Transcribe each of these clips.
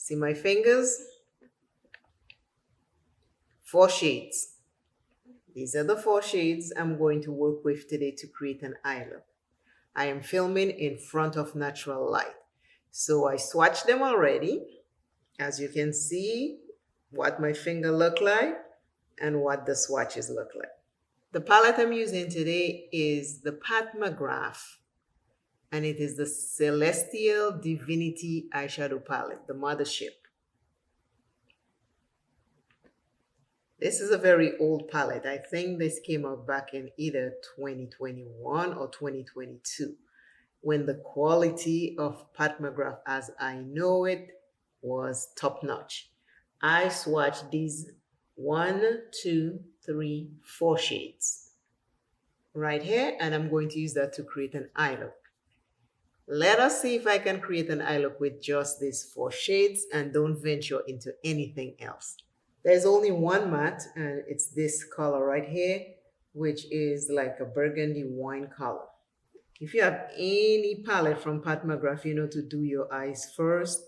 See my fingers? 4 shades. These are the 4 shades I'm going to work with today to create an eye look. I am filming in front of natural light. So I swatched them already. As you can see, what my finger look like and what the swatches look like. The palette I'm using today is the Mcgrath, and it is the Celestial Divinity eyeshadow palette, the mothership. This is a very old palette. I think this came out back in either 2021 or 2022, when the quality of Mcgrath as I know it was top notch. I swatched these 1, 2, 3, 4 shades right here, and I'm going to use that to create an eye look. Let us see if I can create an eye look with just these 4 shades and don't venture into anything else. There's only one matte, and it's this color right here, which is like a burgundy wine color. If you have any palette from Mcgrath, you know to do your eyes first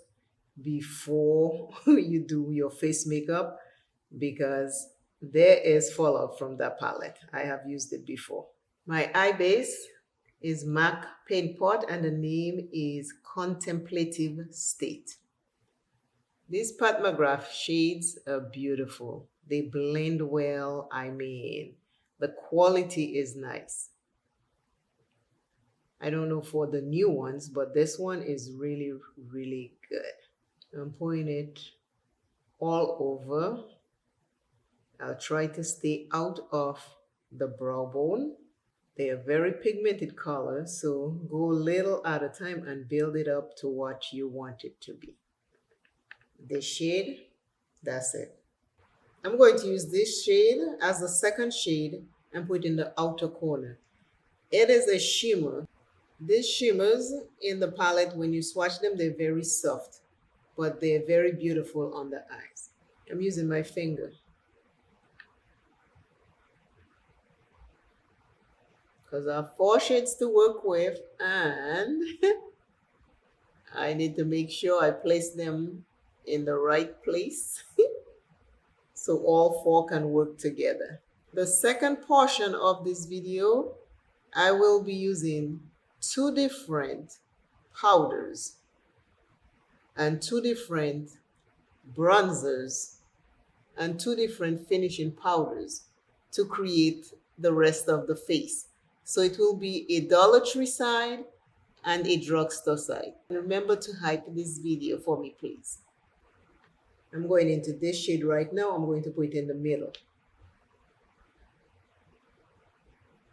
before you do your face makeup, because there is fallout from that palette. I have used it before. My eye base is MAC Paint Pot, and the name is Contemplative State. These Mcgrath shades are beautiful. They blend well. I mean, the quality is nice. I don't know for the new ones, but this one is really, really good. I'm pouring it all over. I'll try to stay out of the brow bone. They are very pigmented colors, so go a little at a time and build it up to what you want it to be. This shade, that's it. I'm going to use this shade as the second shade and put it in the outer corner. It is a shimmer. These shimmers in the palette, when you swatch them, they're very soft, but they're very beautiful on the eyes. I'm using my finger, because I have 4 shades to work with, and I need to make sure I place them in the right place so all 4 can work together. The second portion of this video, I will be using 2 different powders and 2 different bronzers and 2 different finishing powders to create the rest of the face. So it will be a Dollar Tree side and a drugstore side. Remember to hype this video for me, please. I'm going into this shade right now. I'm going to put it in the middle.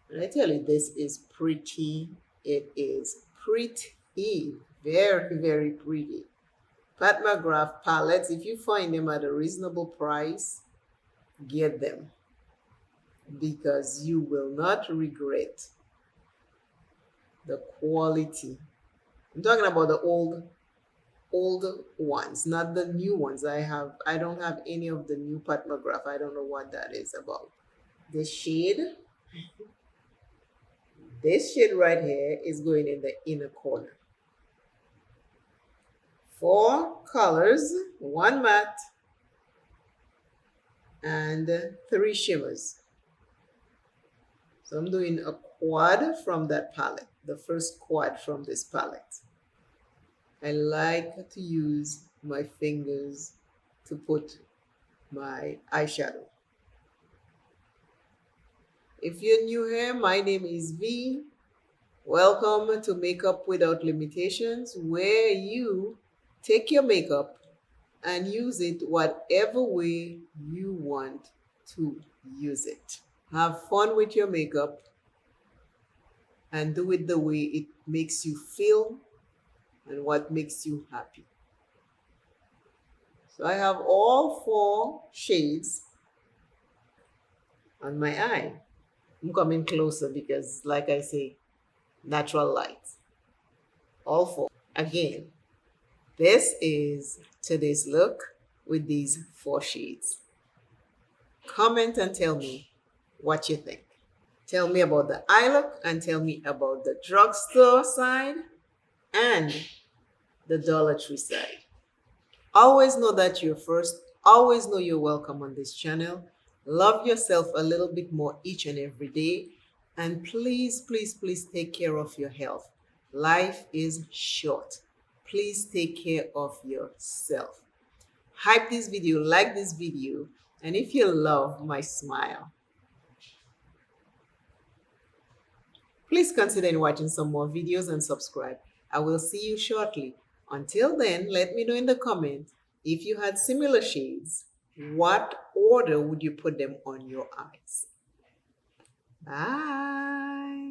And I tell you, this is pretty. It is pretty. Very, very pretty. Mcgrath palettes, if you find them at a reasonable price, get them, because you will not regret the quality. I'm talking about the old ones, not the new ones. I don't have any of the new Mcgrath. I don't know what that is about. This shade right here is going in the inner corner. 4 colors, 1 matte, and 3 shimmers. So I'm doing a quad from that palette, the first quad from this palette. I like to use my fingers to put my eyeshadow. If you're new here, my name is V. Welcome to Makeup Without Limitations, where you take your makeup and use it whatever way you want to use it. Have fun with your makeup and do it the way it makes you feel and what makes you happy. So I have all 4 shades on my eye. I'm coming closer because, like I say, natural light. All 4. Again, this is today's look with these 4 shades. Comment and tell me what you think. Tell me about the eye look and tell me about the drugstore side and the Dollar Tree side. Always know that you're first. Always know you're welcome on this channel. Love yourself a little bit more each and every day. And please, please, please take care of your health. Life is short. Please take care of yourself. Hype this video, like this video, and if you love my smile, please consider watching some more videos and subscribe. I will see you shortly. Until then, let me know in the comments if you had similar shades, what order would you put them on your eyes? Bye.